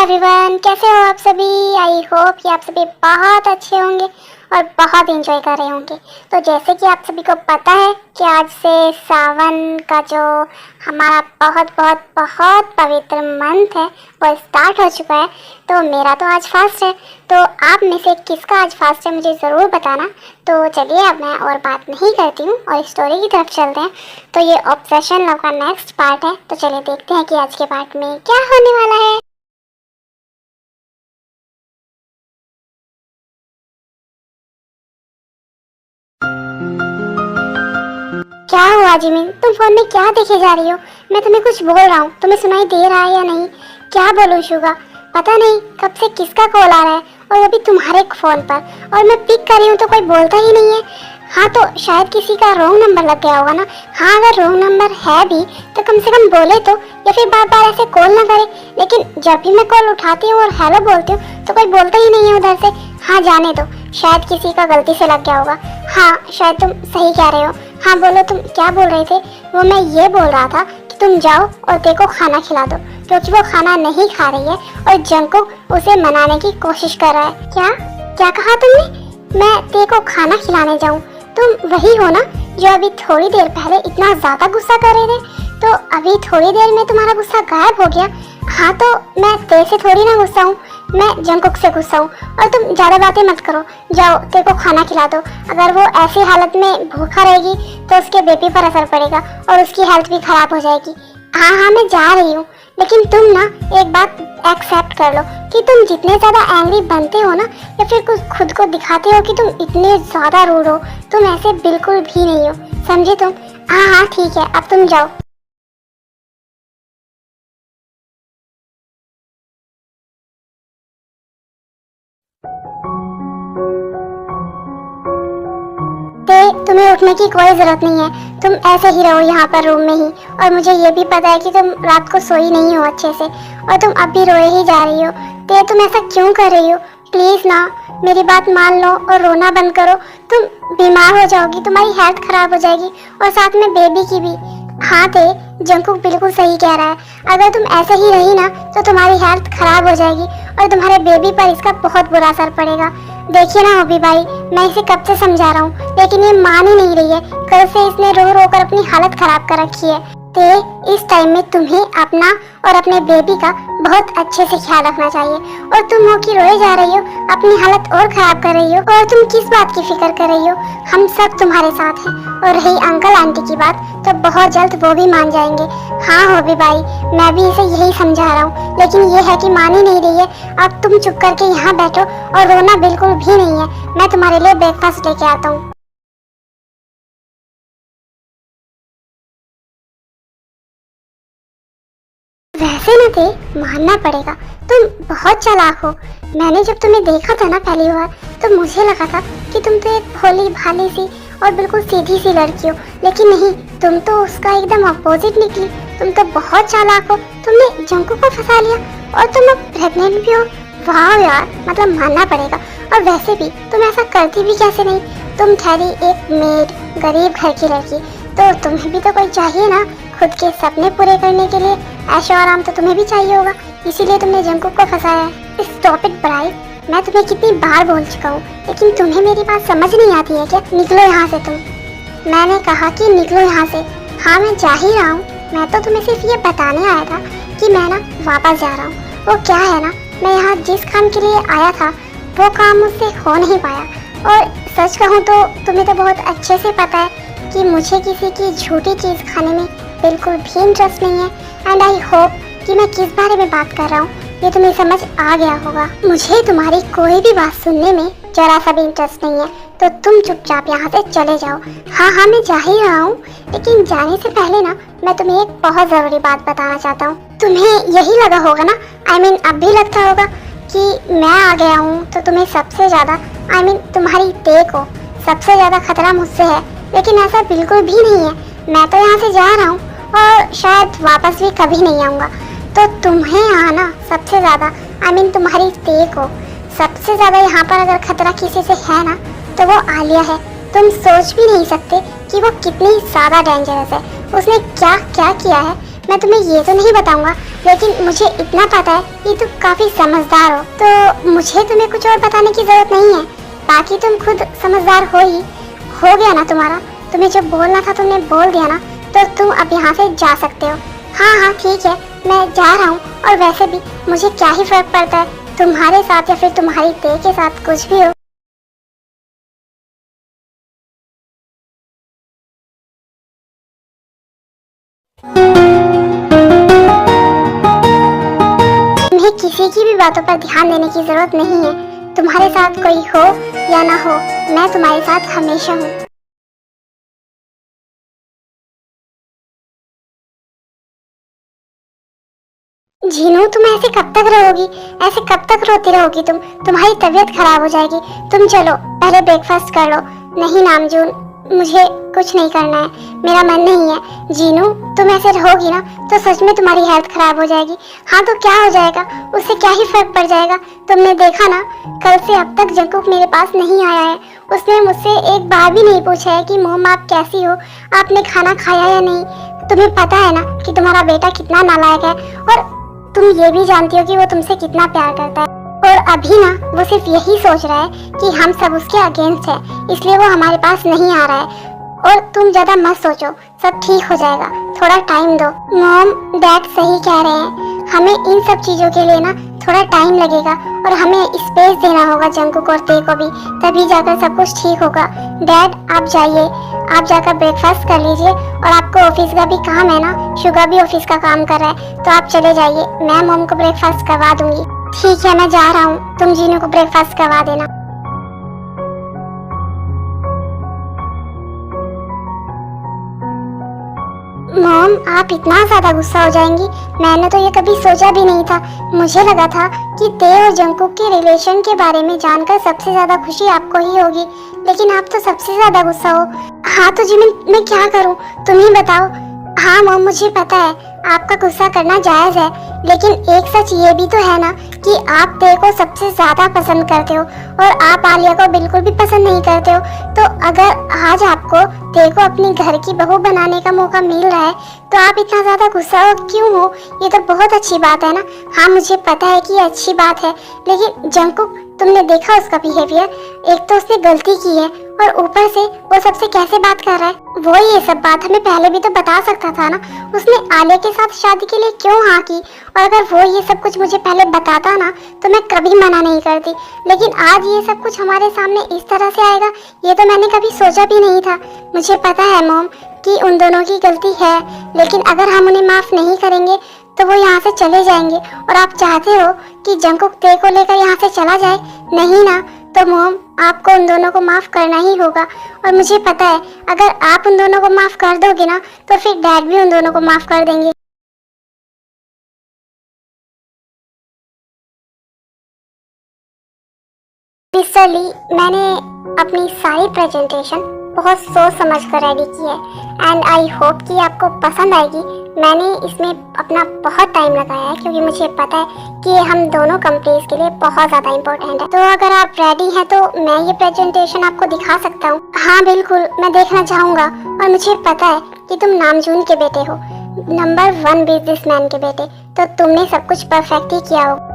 Everyone, कैसे हो आप सभी। आई होप कि आप सभी बहुत अच्छे होंगे और बहुत एंजॉय कर रहे होंगे। तो जैसे कि आप सभी को पता है कि आज से सावन का जो हमारा बहुत बहुत बहुत पवित्र मंथ है वो स्टार्ट हो चुका है। तो मेरा तो आज फास्ट है, तो आप में से किसका आज फास्ट है मुझे ज़रूर बताना। तो चलिए अब मैं और बात नहीं करती हूँ और स्टोरी की तरफ चलते हैं। तो ये ऑब्सेशन लव का नेक्स्ट पार्ट है, तो चलिए देखते हैं कि आज के पार्ट में क्या होने वाला है। क्या हुआ जिमिन, तुम फोन में क्या देखे जा रही हो? मैं तुम्हें कुछ बोल रहा हूँ, तुम्हें सुनाई दे रहा है या नहीं? क्या बोलूँ शुगा, पता नहीं कब से किसका कॉल आ रहा है और वो भी तुम्हारे फोन पर, और मैं पिक कर रही हूँ तो कोई बोलता ही नहीं है। हाँ तो शायद किसी का रॉन्ग नंबर लग गया होगा ना। हाँ अगर रॉन्ग नंबर है भी तो कम से कम बोले तो, या फिर बार बार ऐसे कॉल ना करे। लेकिन जब भी मैं कॉल उठाती हूँ और हेलो बोलती हूँ तो कोई बोलता ही नहीं है उधर से। हाँ जाने दो, शायद किसी का गलती से लग गया होगा। हाँ शायद तुम सही कह रहे हो। हाँ बोलो, तुम क्या बोल रहे थे? वो मैं ये बोल रहा था कि तुम जाओ और देखो खाना खिला दो, क्योंकि वो खाना नहीं खा रही है और जंकुक उसे मनाने की कोशिश कर रहा है। क्या क्या कहा तुमने? मैं देखो खाना खिलाने जाऊं? तुम वही हो ना जो अभी थोड़ी देर पहले इतना ज्यादा गुस्सा कर रहे थे, तो अभी थोड़ी देर में तुम्हारा गुस्सा गायब हो गया। हाँ तो मैं तेरे से थोड़ी ना गुस्सा हूँ, मैं जंकुक से गुस्सा हूँ। और तुम ज्यादा बातें मत करो, जाओ तेरे को खाना खिला दो। अगर वो ऐसी हालत में भूखा रहेगी तो उसके बेबी पर असर पड़ेगा और उसकी हेल्थ भी खराब हो जाएगी। हाँ हाँ मैं जा रही हूँ, लेकिन तुम ना एक बात एक्सेप्ट कर लो कि तुम जितने ज्यादा एंग्री बनते हो ना, या फिर कुछ खुद को दिखाते हो कि तुम इतने ज्यादा रूड हो, तुम ऐसे बिल्कुल भी नहीं हो, समझे तुम? हाँ हाँ ठीक है, अब तुम जाओ। तुम्हें उठने की कोई जरूरत नहीं है, तुम ऐसे ही रहो यहाँ पर रूम में ही। और मुझे ये भी पता है कि तुम रात को सोई नहीं हो अच्छे से और तुम अब भी रोए ही जा रही हो। तुम ऐसा क्यों कर रही हो? प्लीज ना मेरी बात मान लो और रोना बंद करो। तुम बीमार हो जाओगी, तुम्हारी हेल्थ खराब हो जाएगी और साथ में बेबी की भी। हाँ जंकुक बिल्कुल सही कह रहा है, अगर तुम ऐसे ही रही ना तो तुम्हारी हेल्थ खराब हो जाएगी और तुम्हारे बेबी पर इसका बहुत बुरा असर पड़ेगा। देखिए ना होबी भाई, मैं इसे कब से समझा रहा हूँ लेकिन ये मान ही नहीं रही है। कल से इसने रो रो कर अपनी हालत खराब कर रखी है। इस टाइम में तुम्हें अपना और अपने बेबी का बहुत अच्छे से ख्याल रखना चाहिए। और तुम हो कि रोए जा रही हो, अपनी हालत और खराब कर रही हो, और तुम किस बात की फिक्र कर रही हो? हम सब तुम्हारे साथ हैं। और रही अंकल आंटी की बात, तो बहुत जल्द वो भी मान जाएंगे। हाँ होबी भाई, मैं भी इसे यही समझा रहा हूँ, लेकिन ये है कि मान ही नहीं रही है। अब तुम चुप करके यहाँ बैठो और रोना बिल्कुल भी नहीं है। मैं तुम्हारे लिए ब्रेकफास्ट लेके आता हूँ। वैसे न मानना पड़ेगा, तुम बहुत चालाक हो। मैंने जब तुम्हें देखा था ना पहली बार, तो मुझे लगा था कि तुम तो एक भोली भाली सी और बिल्कुल सीधी सी लड़की हो, लेकिन नहीं, तुम तो उसका एकदम अपोजिट निकली। तुम तो बहुत चालाक हो, तुमने जंकुक को फंसा लिया और तुम अब प्रेग्नेंट भी हो। वाह यार, मतलब मानना पड़ेगा। और वैसे भी तुम ऐसा करती भी कैसे नहीं? तुम ठहरी एक मेड गरीब घर की लड़की, तो तुम्हें भी तो कोई चाहिए ना खुद के सपने पूरे करने के लिए। ऐशो आराम तो तुम्हें भी चाहिए होगा, इसीलिए तुमने जंकुक को फंसाया है। स्टॉप इट ब्राइड, मैं तुम्हें कितनी बार बोल चुका हूँ, लेकिन तुम्हें मेरी बात समझ नहीं आती है क्या? निकलो यहाँ से तुम। मैंने कहा कि निकलो यहाँ से। हाँ मैं जा ही रहा हूँ, मैं तो तुम्हें सिर्फ ये बताने आया था कि मैं ना वापस जा रहा हूँ। वो क्या है ना, मैं यहाँ जिस काम के लिए आया था वो काम मुझसे हो नहीं पाया। और सच कहूँ तो तुम्हें तो बहुत अच्छे से पता है कि मुझे किसी की झूठी चीज़ खाने में बिल्कुल भी इंटरेस्ट नहीं है। एंड आई होप कि मैं किस बारे में बात कर रहा हूँ ये तुम्हें समझ आ गया होगा। मुझे तुम्हारी कोई भी बात सुनने में जरा सा भी इंटरेस्ट नहीं है, तो तुम चुपचाप यहाँ से चले जाओ। हाँ हाँ मैं जा ही रहा हूँ, लेकिन जाने से पहले ना मैं तुम्हें एक बहुत ज़रूरी बात बताना चाहता हूँ। तुम्हें यही लगा होगा ना, आई मीन अब भी लगता होगा कि मैं आ गया हूँ तो तुम्हें सबसे ज़्यादा, आई मीन तुम्हारी ते को सबसे ज़्यादा खतरा मुझसे है, लेकिन ऐसा बिल्कुल भी नहीं है। मैं तो यहाँ से जा रहा हूँ और शायद वापस भी कभी नहीं आऊँगा। तो तुम्हें यहाँ ना सबसे ज़्यादा, आई मीन तुम्हारी ते को सबसे ज़्यादा यहाँ पर अगर खतरा किसी से है ना तो वो आलिया है। तुम सोच भी नहीं सकते कि वो कितनी ज़्यादा डेंजरस है। उसने क्या क्या किया है मैं तुम्हें ये तो नहीं बताऊंगा, लेकिन मुझे इतना पता है कि तुम काफी समझदार हो, तो मुझे तुम्हें कुछ और बताने की जरूरत नहीं है। बाकी तुम खुद समझदार हो गया ना तुम्हारा। तुम्हें जो बोलना था तुमने बोल दिया ना, तो तुम अब यहाँ से जा सकते हो। हाँ ठीक है, मैं जा रहा हूँ। और वैसे भी मुझे क्या ही फर्क पड़ता है, तुम्हारे साथ या फिर तुम्हारी ते के साथ कुछ भी हो। तुम्हें किसी की भी बातों पर ध्यान देने की जरूरत नहीं है। तुम्हारे साथ कोई हो या ना हो, मैं तुम्हारे साथ हमेशा हूँ। जीनू, तुम ऐसे कब तक रहोगी? ऐसे कब तक रोती रहोगी? तुम्हारी तबीयत खराब हो जाएगी। तुम चलो पहले ब्रेकफास्ट कर लो। नहीं नामजून, मुझे कुछ नहीं करना है, मेरा मन नहीं है। जीनू, तुम ऐसे रहोगी ना तो सच में तुम्हारी हेल्थ खराब हो जाएगी। हाँ तो क्या हो जाएगा, उससे क्या ही फर्क पड़ जाएगा। तुमने देखा ना, कल से अब तक जंकुक मेरे पास नहीं आया है। उसने मुझसे एक बार भी नहीं पूछा है कि मोम आप कैसी हो, आपने खाना खाया या नहीं। तुम्हें पता है ना कि तुम्हारा बेटा कितना नालायक है, और तुम ये भी जानती हो कि वो तुमसे कितना प्यार करता है। और अभी ना वो सिर्फ यही सोच रहा है कि हम सब उसके अगेंस्ट है, इसलिए वो हमारे पास नहीं आ रहा है। और तुम ज्यादा मत सोचो, सब ठीक हो जाएगा, थोड़ा टाइम दो। मॉम डैड सही कह रहे हैं, हमें इन सब चीजों के लिए ना थोड़ा टाइम लगेगा, और हमें स्पेस देना होगा जंकुक और ते को भी, तभी जाकर सब कुछ ठीक होगा। डैड आप जाइए, आप जाकर ब्रेकफास्ट कर लीजिए, और आपको ऑफिस का भी काम है ना, शुगा भी ऑफिस का काम कर रहा है, तो आप चले जाइए, मैं मॉम को ब्रेकफास्ट करवा दूंगी। ठीक है, मैं जा रहा हूँ, तुम जीनू को ब्रेकफास्ट करवा देना। मॉम आप इतना ज्यादा गुस्सा हो जाएंगी, मैंने तो ये कभी सोचा भी नहीं था। मुझे लगा था कि ते और जंकुक के रिलेशन के बारे में जानकर सबसे ज्यादा खुशी आपको ही होगी, लेकिन आप तो सबसे ज्यादा गुस्सा हो। हाँ तो जी मैं क्या करूँ, तुम ही बताओ। हाँ मॉम, मुझे पता है आपका गुस्सा करना जायज है, लेकिन एक सच ये भी तो है ना कि आप ते को सबसे ज्यादा पसंद करते हो, और आप आलिया को बिल्कुल भी पसंद नहीं करते हो। तो अगर आज आपको ते को अपनी घर की बहू बनाने का मौका मिल रहा है, तो आप इतना ज्यादा गुस्सा क्यों हो? ये तो बहुत अच्छी बात है ना। हाँ मुझे पता है कि ये अच्छी बात है, लेकिन जंकुक, तुमने देखा उसका बिहेवियर, एक तो उसने गलती की है, और ऊपर से वो सबसे कैसे बात कर रहा है। वो ये सब बात हमें पहले भी तो बता सकता था ना, उसने आलिया के साथ शादी के लिए क्यों हाँ की। और अगर वो ये सब कुछ मुझे पहले बताता ना, तो मैं कभी मना नहीं करती, लेकिन आज ये सब कुछ हमारे सामने इस तरह से आएगा, ये तो मैंने कभी सोचा भी नहीं था। मुझे पता है मॉम कि उन दोनों की गलती है, लेकिन अगर हम उन्हें माफ नहीं करेंगे तो वो यहाँ से चले जाएंगे। और आप चाहते हो कि जंकुक ते को लेकर यहाँ से चला जाए? नहीं ना, तो मॉम आपको उन दोनों को माफ करना ही होगा। और मुझे पता है अगर आप उन दोनों को माफ कर दोगे ना, तो फिर डैड भी उन दोनों को माफ कर देंगे। मिस्टर ली, मैंने अपनी सारी प्रेजेंटेशन बहुत सोच समझ कर रेडी की है, एंड आई होप कि आपको पसंद आएगी। मैंने इसमें अपना बहुत टाइम लगाया है, क्योंकि मुझे पता है कि ये हम दोनों कंपनीज के लिए बहुत ज़्यादा इम्पोर्टेंट है। तो अगर आप रेडी हैं तो मैं ये प्रेजेंटेशन आपको दिखा सकता हूँ। हाँ बिल्कुल, मैं देखना चाहूँगा। और मुझे पता है कि तुम नामजून के बेटे हो, नंबर 1 बिजनेसमैन के बेटे, तो तुमने सब कुछ परफेक्ट ही किया होगा।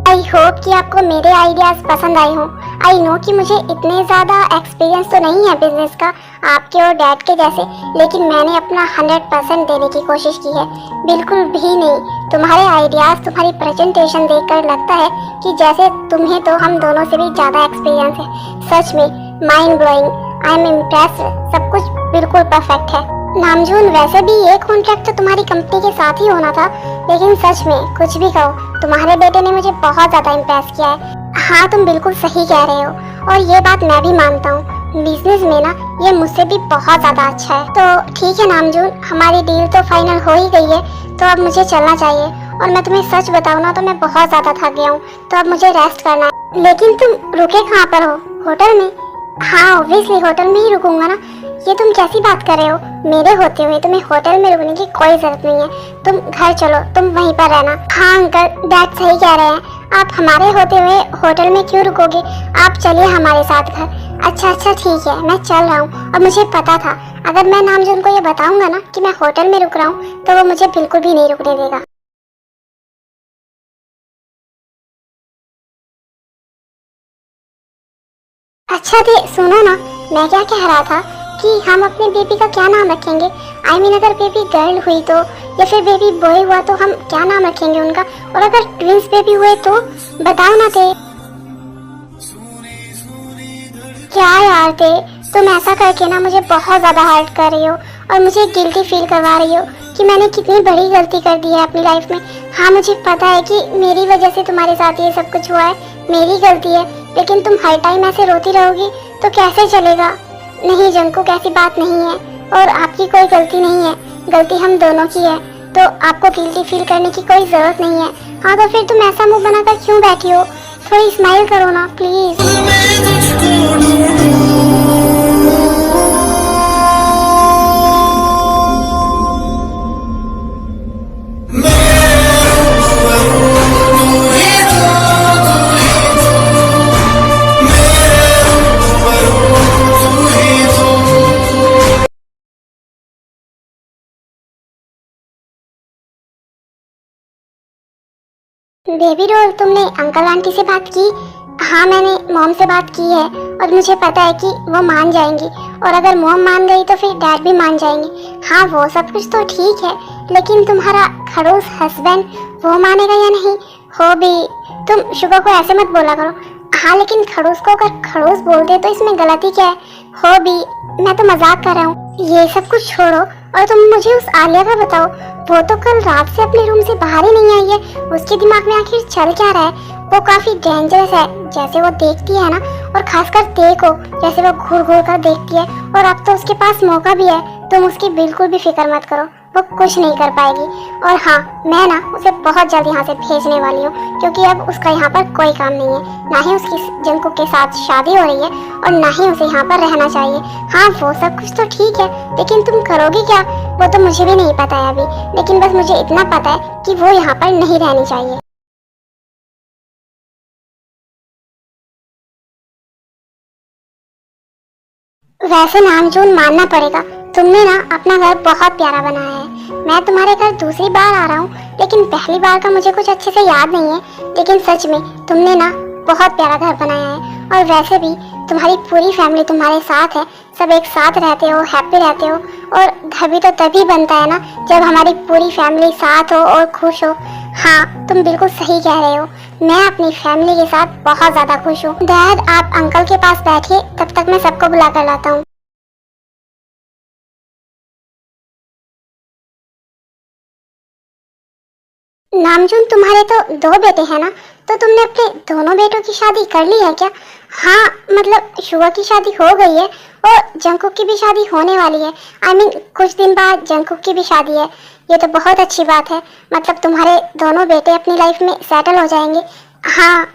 आई होप कि आपको मेरे आइडियाज पसंद आए हों। आई नो कि मुझे इतने ज़्यादा एक्सपीरियंस तो नहीं है बिजनेस का आपके और डैड के जैसे, लेकिन मैंने अपना 100% देने की कोशिश की है। बिल्कुल भी नहीं, तुम्हारे आइडियाज, तुम्हारी प्रेजेंटेशन देखकर लगता है कि जैसे तुम्हें तो हम दोनों से भी ज़्यादा एक्सपीरियंस है। सच में mind blowing, I am impressed, सब कुछ बिल्कुल परफेक्ट है। नामजून, वैसे भी ये कॉन्ट्रैक्ट तो तुम्हारी कंपनी के साथ ही होना था, लेकिन सच में कुछ भी कहो, तुम्हारे बेटे ने मुझे बहुत ज़्यादा इम्प्रेस किया है। हाँ तुम बिल्कुल सही कह रहे हो, और ये बात मैं भी मानता हूँ, बिजनेस में ना ये मुझसे भी बहुत ज़्यादा अच्छा है। तो ठीक है नामजून, हमारी डील तो फाइनल हो ही गई है, तो अब मुझे चलना चाहिए। और मैं तुम्हें सच बताऊँ ना, तो मैं बहुत ज़्यादा थक गया हूँ, तो अब मुझे रेस्ट करना है। लेकिन तुम रुके कहाँ पर हो? होटल में? हाँ ऑब्वियसली होटल में ही रुकूंगा ना। ये तुम कैसी बात कर रहे हो? मेरे होते हुए तुम्हें होटल में रुकने की कोई जरूरत नहीं है, तुम घर चलो, तुम वहीं पर रहना। हाँ अंकल, डैड सही कह रहे हैं, आप हमारे होते हुए होटल में क्यों रुकोगे? आप चलिए हमारे साथ घर। अच्छा अच्छा ठीक है, मैं चल रहा हूँ। और मुझे पता था अगर मैं नामजून को ये बताऊंगा ना कि मैं होटल में रुक रहा हूँ तो वो मुझे बिल्कुल भी नहीं रुकने देगा। अच्छा थे सुनो ना, मैं क्या कह रहा था कि हम अपने बेबी का क्या नाम रखेंगे? आई मीन अगर बेबी गर्ल हुई तो, या फिर बेबी बॉय हुआ तो हम क्या नाम रखेंगे उनका? और अगर ट्विंस बेबी हुए तो बताओ ना थे। क्या यार थे, तुम ऐसा करके ना मुझे बहुत ज्यादा हर्ट कर रही हो और मुझे गिल्टी फील करवा रही हो कि मैंने कितनी बड़ी गलती कर दी है अपनी लाइफ में। हाँ मुझे पता है कि मेरी वजह से तुम्हारे साथ ये सब कुछ हुआ है, मेरी गलती है, लेकिन तुम हर टाइम ऐसे रोती रहोगी तो कैसे चलेगा? नहीं जंकुक, ऐसी बात नहीं है और आपकी कोई गलती नहीं है, गलती हम दोनों की है, तो आपको गिल्टी फील करने की कोई जरूरत नहीं है। हाँ तो फिर तुम ऐसा मुंह बनाकर क्यों बैठी हो? थोड़ी स्माइल करो ना प्लीज। बेबी डॉल, तुमने अंकल आंटी से बात की? हाँ मैंने मॉम से बात की है और मुझे पता है कि वो मान जाएंगी, और अगर मॉम मान गई तो फिर डैड भी मान जाएंगे। हाँ वो सब कुछ तो ठीक है, लेकिन तुम्हारा खड़ूस हस्बैंड वो मानेगा या नहीं? हो भी, तुम शुगर को ऐसे मत बोला करो। हाँ लेकिन खड़ूस को अगर खड़ूस बोलते तो इसमें गलती क्या है? हो भी, मैं तो मजाक कर रहा हूँ। ये सब कुछ छोड़ो और तुम मुझे उस आलिया का बताओ। वो तो कल रात से अपने रूम से बाहर ही नहीं आई है, उसके दिमाग में आखिर चल क्या रहा है? वो काफी डेंजरस है जैसे वो देखती है ना, और खासकर देखो जैसे वो घूर घूर कर देखती है। और अब तो उसके पास मौका भी है, तुम उसकी बिल्कुल भी फिक्र मत करो, वो कुछ नहीं कर पाएगी। और हाँ मैं ना उसे बहुत जल्द यहाँ से भेजने वाली हूँ, क्योंकि अब उसका यहाँ पर कोई काम नहीं है, ना ही उसकी जंकुक के साथ शादी हो रही है और ना ही उसे यहाँ पर रहना चाहिए। हाँ वो सब कुछ तो ठीक है, लेकिन तुम करोगी क्या वो तो मुझे भी नहीं पता है अभी, लेकिन बस मुझे इतना पता है कि वो यहाँ पर नहीं रहनी चाहिए। वैसे नामजून मानना पड़ेगा, तुमने ना अपना घर बहुत प्यारा बनाया है। मैं तुम्हारे घर दूसरी बार आ रहा हूँ, लेकिन पहली बार का मुझे कुछ अच्छे से याद नहीं है, लेकिन सच में तुमने ना बहुत प्यारा घर बनाया है। और वैसे भी तुम्हारी पूरी फैमिली तुम्हारे साथ है, सब एक साथ रहते हो, हैप्पी रहते हो। और घर भी तो तभी बनता है ना जब हमारी पूरी फैमिली साथ हो और खुश हो। हाँ तुम बिल्कुल सही कह रहे हो, मैं अपनी फैमिली के साथ बहुत ज्यादा खुश हूँ। डैड आप अंकल के पास बैठिए, तब तक मैं सबको बुला कर लाता हूँ। नामजून तुम्हारे तो दो बेटे हैं ना, तो तुमने अपने दोनों बेटों की शादी कर ली है क्या? हाँ मतलब शुआ की शादी हो गई है और जंकुक की भी शादी होने वाली है। आई मीन कुछ दिन बाद जंकुक की भी शादी है। ये तो बहुत अच्छी बात है, मतलब तुम्हारे दोनों बेटे अपनी लाइफ में सेटल हो जाएंगे। हाँ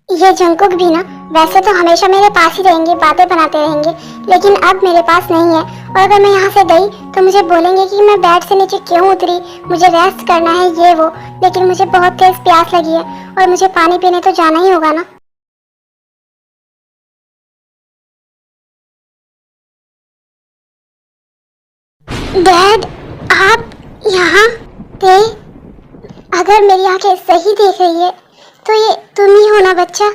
ये जंकुक भी ना वैसे तो हमेशा मेरे पास ही रहेंगे, बातें बनाते रहेंगे, लेकिन अब मेरे पास नहीं है। और अगर मैं यहाँ से गई तो मुझे बोलेंगे कि मैं बेड से नीचे क्यों उतरी, मुझे रेस्ट करना है ये वो। लेकिन मुझे बहुत तेज प्यास लगी है और मुझे पानी पीने तो जाना ही होगा ना। डैड आप यहाँ थे? अगर मेरी आंखें सही देख रही है तो ये तुम ही हो ना बच्चा?